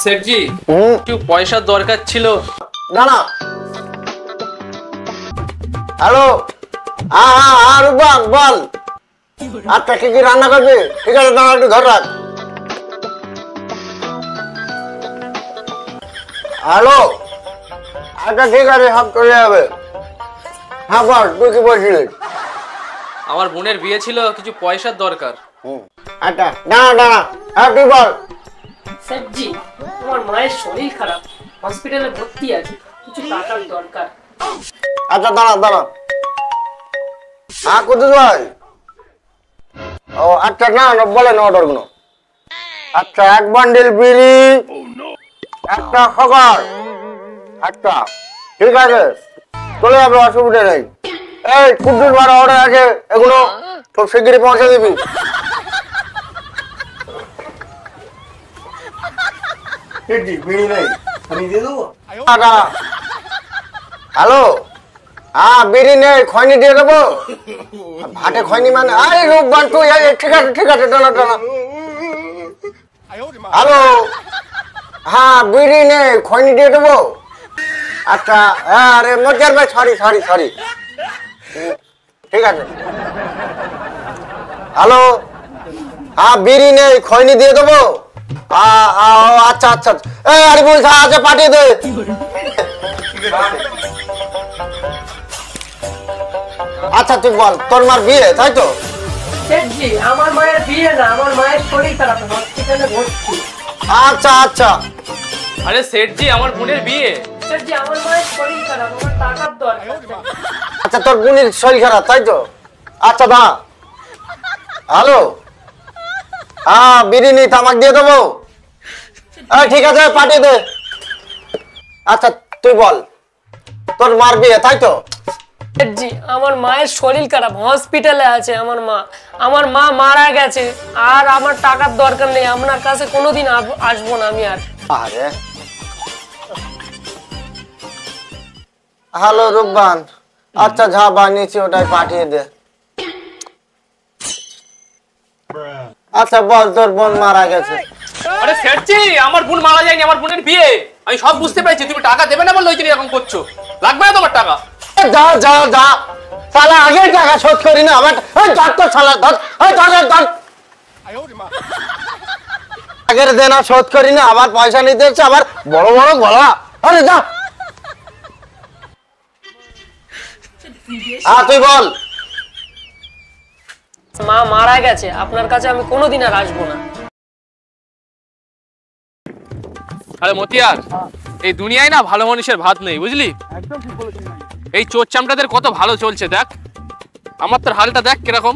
সেটজি একটু পয়সার দরকার ছিল। দাঁড়া। হ্যালো, হ্যাঁ রূপবান বল। আচ্ছা কি কি রান্না করবি? ঠিক আছে দাঁড়া, একটু ধর রাখ। হ্যালো, আচ্ছা ঠিক আছে, সব চলে যাবে। হ্যাঁ বল, তুই কি বলছিলি? আমার বোনের বিয়ে ছিল, কিছু পয়সার দরকার। আচ্ছা দাঁড়া, হ্যাঁ তুই বল। সেটজি, আমার মায়ের শরীর খারাপ, হসপিটালে ভর্তি আছে, কিছু টাকার দরকার। আচ্ছা দাঁড়া। হ্যাঁ কোথায় ভাই? ও আচ্ছা, না বলেন অর্ডার গুলো। আচ্ছা, এক বান্ডিল বিড়ি, একটা খাবার। আচ্ছা ঠিক আছে, চলে যাবে, অসুবিধা নেই। এই কুদ্দুস ভাড়া অর্ডার আছে, এগুলো খুব শিগগিরই পৌঁছে দিবি। বিড়ি নেই, আমি দিয়ে দেবো। হ্যালো, হ্যাঁ বিড়ি নেই, খয়নি দিয়ে দেবো। ভাটে খয়নি মানে আরে রূপবান তুই, ঠিক আছে টানা। হ্যালো, হ্যাঁ বিড়ি নেই, খয়নি দিয়ে দেবো। আচ্ছা হ্যাঁ, আরে মজ্জার ভাই, সরি। ঠিক আছে। হ্যালো, হ্যাঁ বিড়ি নেই, খয়নি দিয়ে দেবো। আচ্ছা এই আরে বলছে আচ্ছা পাঠিয়ে দে। আচ্ছা তুই বল, তোর মার বিয়ে তাই তো? সেটজি, আমার মায়ের বিয়ে না, আমার মায়ের শরীর খারাপ, হসপিটালে ভর্তি। আচ্ছা। আরে সেটজি, আমার বোনের বিয়ে। সেটজি, আমার মায়ের শরীর খারাপ, আমার টাকার দরকার। আচ্ছা তোর বোনের শরীর খারাপ তাই তো? আচ্ছা দাঁড়া। হ্যালো, হ্যাঁ বিড়ি নেই, তামাক দিয়ে দেবো। ঠিক আছে পাঠিয়ে দে। আচ্ছা তুই বল, তোর মার বিয়ে তাই তো? সেটজি, আমার মায়ের শরীর খারাপ, হসপিটালে আছে আমার মা মারা গেছে, আর আমার টাকার দরকার নেই, আপনার কাছে কোনোদিন আসবো না আমি আর। আরে হ্যালো রূপবান, আচ্ছা যা বানিয়েছি ওটাই পাঠিয়ে দে। আচ্ছা বল, তোর বোন মারা গেছে। আরে সেটজি, আমার বোন মারা যায়নি, আমার বোনের বিয়ে। আমি সব বুঝতে পেরেছি, তুমি টাকা দেবে না বলে ওই জন্য এরকম করছো। লাগবে না তোমার টাকা? যা শালা, আগে টাকা শোধ করি না আবার ধর তো শালা, ধর আগের দেনা শোধ করি না, আবার পয়সা নিতে হচ্ছে, আবার বড় গলা। আরে যা। তুই বল। মা মারা গেছে, আপনার কাছে আমি কোনোদিন আর আসবো না। আরে মতিয়ার, এই দুনিয়ায় না ভালো মানুষের ভাত নেই, বুঝলি? একদম ঠিক বলেছিস। এই চোর চামটাদের কত ভালো চলছে দেখ, আমার তোর হালটা দেখ কিরকম।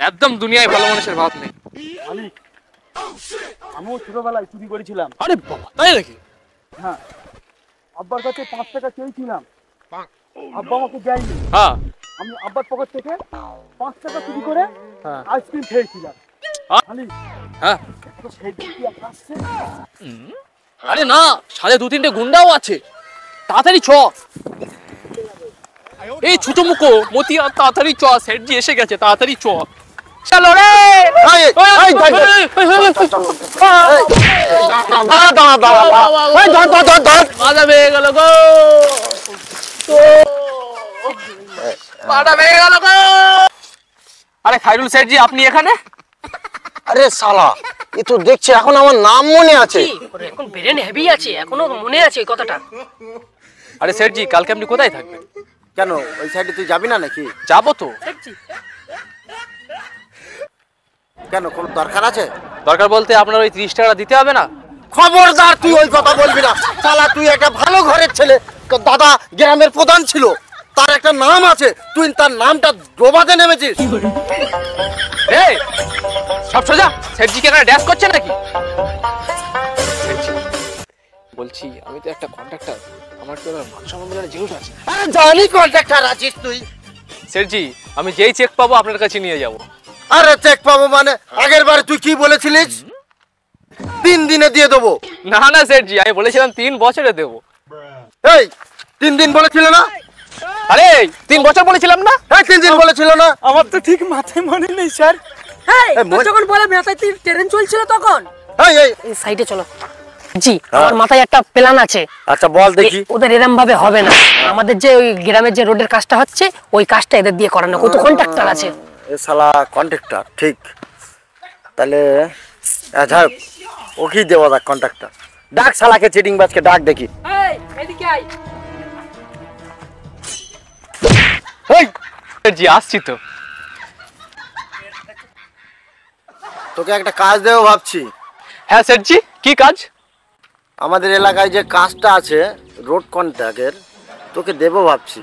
একদম দুনিয়ায় ভালো মানুষের ভাত নেই। আমিও ছোটবেলায় চুরি করেছিলাম। আরে বাবা, তাই নাকি? হ্যাঁ, আব্বার কাছে 5 টাকা চেয়েছিলাম, আব্বা আমাকে দেয়নি। হ্যাঁ, আমি আব্বার পকেট থেকে 5 টাকা চুরি করে আইসক্রিম খেয়েছিলাম। হ্যাঁ। সেই দিকে আসছে। আরে না, সাথে 2-3টে গুন্ডাও আছে, তাড়াতাড়ি চ। এই ছোট মুখো মতিয়ার, তাড়াতাড়ি চ, সেটজি এসে গেছে, তাড়াতাড়ি চ। চলো রে। বাধা পেয়ে গেল গো, বাধা পেয়ে গেল গো। আরে খায়রুল সেটজি, আপনি এখানে? আরে শালা, এ তো দেখছি এখন আমার নাম মনে আছে। এখন ব্রেন হেভি আছে, এখনো মনে আছে এই কথাটা। আরে সেটজি, কালকে আপনি কোথায় থাকবেন? কেন, ওই সাইডে তুই যাবি না নাকি? যাবো তো। কেন, কোনো দরকার আছে? দরকার বলতে আপনার ওই 30 টাকা দিতে হবে না? খবরদার তুই ওই কথা বলবি না শালা, তুই একটা ভালো ঘরের ছেলে, দাদা গ্রামের প্রধান ছিল, তার একটা নাম আছে, তুই তার নামটা ডোবাতে নেমেছিস। এই সব সোজা, সেটজি কে ড্যাশ করছে নাকি? বলছি আমি তো একটা কন্ট্রাক্টর, আমার তো মান সম্মান বলে জিনিস আছে। আরে জানি কন্ট্রাক্টর আছিস তুই, সেটজি আমি যেই চেক পাবো আপনার কাছে নিয়ে যাব। আরে চেক পাবো মানে আগের বারে তুই কি বলেছিলিস 3 দিনে দিয়ে দেবো? না না সেটজি আমি বলেছিলাম 3 বছরে দেব। এই 3 দিন বলেছিল না? আরে 3 বছর বলেছিলাম না? এই 3 দিন বলেছিল না? আমার তো ঠিক মাথায় মনে নেই স্যার। যখন বলে মাথায় ট্রেন চলছিল তখন। এই এই এই সাইডে চলো। জি আমার মাথায় একটা প্ল্যান আছে। আচ্ছা বল দেখি। ওদের এরম ভাবে হবে না, আমাদের যে ওই গ্রামের যে রোডের কাজটা হচ্ছে ওই কাজটা এদের দিয়ে করানো, কত কন্ট্রাক্টর আছে। এ শালা কন্ট্রাক্টর ঠিক। তাহলে আচ্ছা ও কি দেবো দা কন্ট্রাক্টর? ডাক শালাকে চিটিং বাজকে ডাক দেখি। এই এদিকে আয়। এই সেটজি আসছি তো। তোকে একটা কাজ দেবো ভাবছি। হ্যাঁ সেটজি কি কাজ? আমাদের এলাকায় যে কাজটা আছে রোড কন্ট্রাক্টের তোকে দেবো ভাবছি।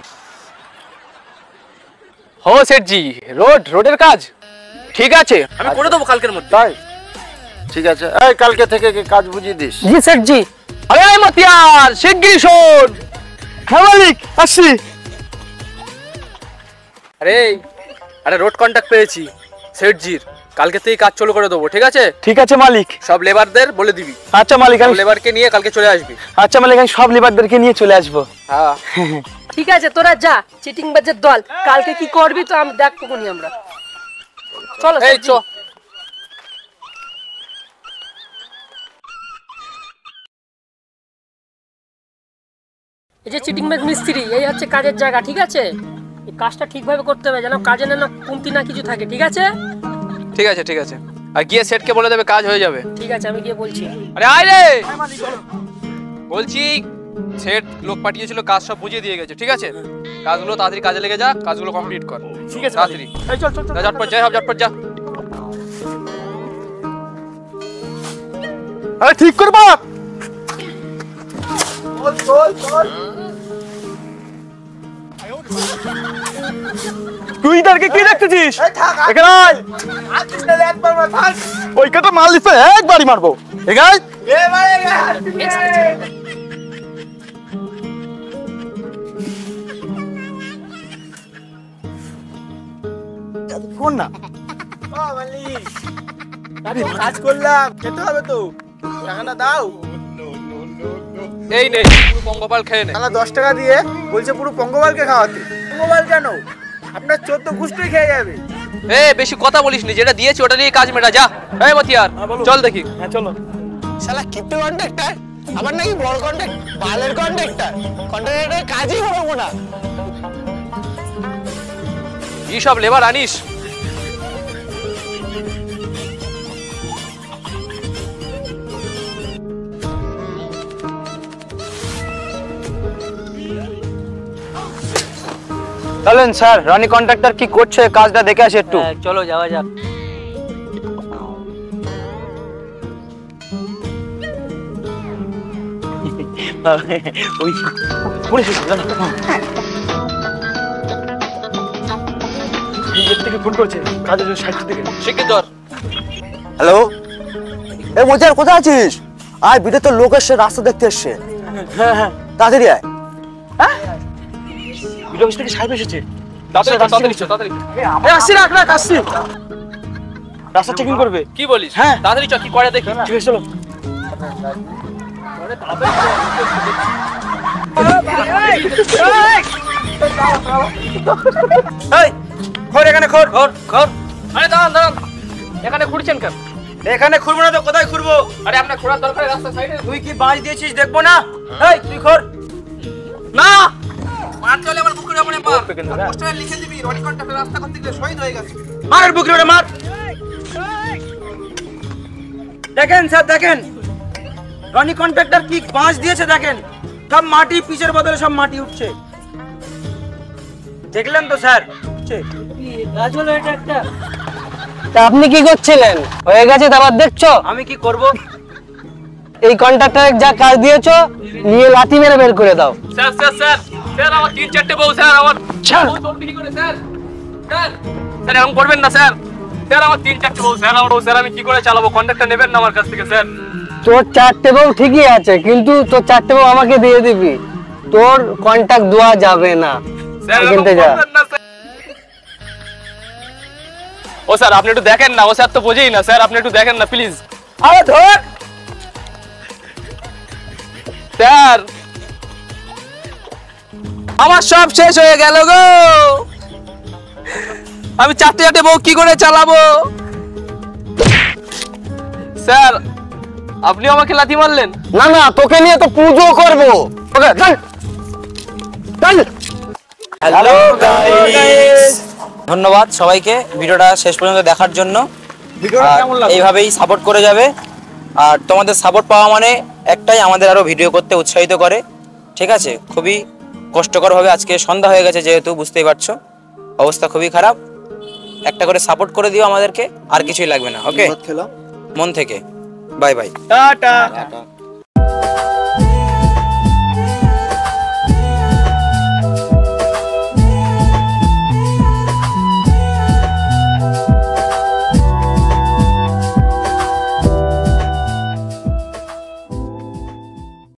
হো সেটজি রোডের কাজ ঠিক আছে আমি করে দেবো কালকের মধ্যে। তাই ঠিক আছে, এই কালকে থেকে কাজ বুঝিয়ে দিস। জি স্যার জি। আরে মতিয়ার শিগগিরই শোন। হ্যাঁ মালিক আসছি। আরে রোড কন্ট্রাক্ট পেয়েছি সেটজির, কালকে থেকেই কাজ চালু করে দেবো ঠিক আছে? ঠিক আছে মালিক। সব লেবারদের বলে দিবি। আচ্ছা মালিক আমি লেবারকে নিয়ে কালকে চলে আসবি। আচ্ছা মালিক আমি সব লেবারদেরকে নিয়ে চলে আসবো। হ্যাঁ ঠিক আছে তোরা যা, চিটিং বাজের দল কালকে কি করবি তো আমি দেখবো কোনি আমরা। চলো এই চ। এই যে চিটিং বাজ মিস্ত্রি, এই হচ্ছে কাজের জায়গা ঠিক আছে? এই কাজটা ঠিকভাবে করতে হবে যেন কাজে না কমতি না কিছু থাকে ঠিক আছে? ঠিক আছে ঠিক আছে, আর গিয়ে সেটকে বলে দেবে কাজ হয়ে যাবে। ঠিক আছে আমি গিয়ে বলছি। আরে আয় রে বলছি সেট লোক পাঠিয়েছিল কাজ সব বুঝিয়ে দিয়ে গেছে ঠিক আছে? কাজগুলো তাড়াতাড়ি কাজে লেগে যা, কাজগুলো কমপ্লিট কর। ঠিক আছে তাড়াতাড়ি এই চল চল চল। যা, ঝটপট যা, ঝটপট যা। আরে ঠিক করে বাপ। তুই তারকে কি দেখতেছিস? এখানে আয়। ওই কাটা মাল দিছে একবারই মারবো। এখানে ফোন না। কাজ করলাম, খেতে হবে তো, টাকাটা দাও। এই নে পুরো পঙ্গপাল খেয়ে নে। টাকা 10 টাকা দিয়ে বলছে পুরো পঙ্গপালকে খাওয়াতে। পঙ্গপাল কেন? আপনার 14 গুষ্টি খেয়ে যাবে। বেশি কথা বলিস নি, যেটা দিয়েছি ওটা দিয়ে কাজ মেটা যা। এই মতিয়ার চল দেখি। হ্যাঁ চলো। শালা কিপ্টে কন্ট্রাক্টর আবার নাকি বড় কন্ট্রাক্ট বালের কন্ট্রাক্টর কন্ট্রাক্টরের কাজই হবো না। কি সব লেবার আনিস? চলেন স্যার, রনি কন্ট্রাক্টর কি করছে কাজটা দেখে আসি একটু। চলো যাওয়া যাক। ওই পুলিশ জানো নিজের থেকে ফোন করছে কাজের জন্য সাইড থেকে। শিখে ধর। হ্যালো এ মজার কোথায় আছিস? আয় বিদে তো লোক এসে রাস্তা দেখতে এসছে। হ্যাঁ হ্যাঁ তাড়াতাড়ি আয়। ভিডিও অফিস থেকে সাহেব এসেছে। তাড়াতাড়ি আসছি রাখ আসছি। রাস্তা চেকিং করবে। কি বলিস? হ্যাঁ তাড়াতাড়ি চ, কি করে দেখি। ঠিক আছে চলো। এই খোর এখানে খোর। আরে দাঁড়ান এখানে খুঁড়ছেন কেন? এখানে খুঁড়বো না তো কোথায় খুঁড়বো? আরে আপনার খোঁড়ার দরকার রাস্তা সাইডে। তুই কি বাঁশ দিয়েছিস দেখবো না? এই তুই খোর। না মার চলে আমার বুকের উপরে মার। পোস্টারে লিখে দিবি রনি কন্ট্রাক্টর রাস্তা করতে গিয়ে শহীদ হয়ে গেছে। মার বুকের উপরে মার। দেখেন স্যার দেখেন, রনি কন্ট্রাক্টর কি বাঁশ দিয়েছে দেখেন, সব মাটি পিচের বদলে সব মাটি উঠছে। দেখলেন তো স্যার? তা আপনি কি করছিলেন? হয়ে গেছে তো আবার দেখছো? আমি কি করব? এই কন্ট্রাক্টরের যা কাজ দিয়েছো নিয়ে লাথি মেরে বের করে দাও। স্যার আমার 3-4টে বউ স্যার, আমার বউ সব বিক্রি করে স্যার। স্যার এরকম করবেন না স্যার। আমার 3-4টে বউ স্যার, আমার বউ স্যার, আমি কি করে চালাবো? কন্ট্রাক্টর নেবেন না আমার কাছ থেকে স্যার। তোর 4টে বউ ঠিকই আছে কিন্তু তোর 4টে বউ আমাকে দিয়ে দিবি, তোর কন্ট্রাক্ট দেওয়া যাবে না। স্যার এখান থেকে যা। করবেন না স্যার। ও স্যার আপনি একটু দেখেন না, ও স্যার তো বোঝেই না স্যার, আপনি একটু দেখেন না প্লিজ আরে ধর স্যার। আমার সব শেষ হয়ে গেল গো, আমি চারটে বউ কি করে চালাবো? স্যার আপনি আমাকে লাথি মারলেন? না না, তোকে নিয়ে তো পুজো করবো। ওকে চল চল। হ্যালো গাইস, ধন্যবাদ সবাইকে ভিডিওটা শেষ পর্যন্ত দেখার জন্য। আর এইভাবেই সাপোর্ট করে যাবে, আর তোমাদের সাপোর্ট পাওয়া মানে একটাই, আমাদের আরো ভিডিও করতে উৎসাহিত করে। ঠিক আছে, খুবই কষ্টকর হবে, আজকে সন্ধ্যা হয়ে গেছে যেহেতু বুঝতেই পারছো, অবস্থা খুবই খারাপ। একটা করে সাপোর্ট করে দিও আমাদেরকে, আর কিছুই লাগবে না। ওকে, মন থেকে বাই বাই, টাটা।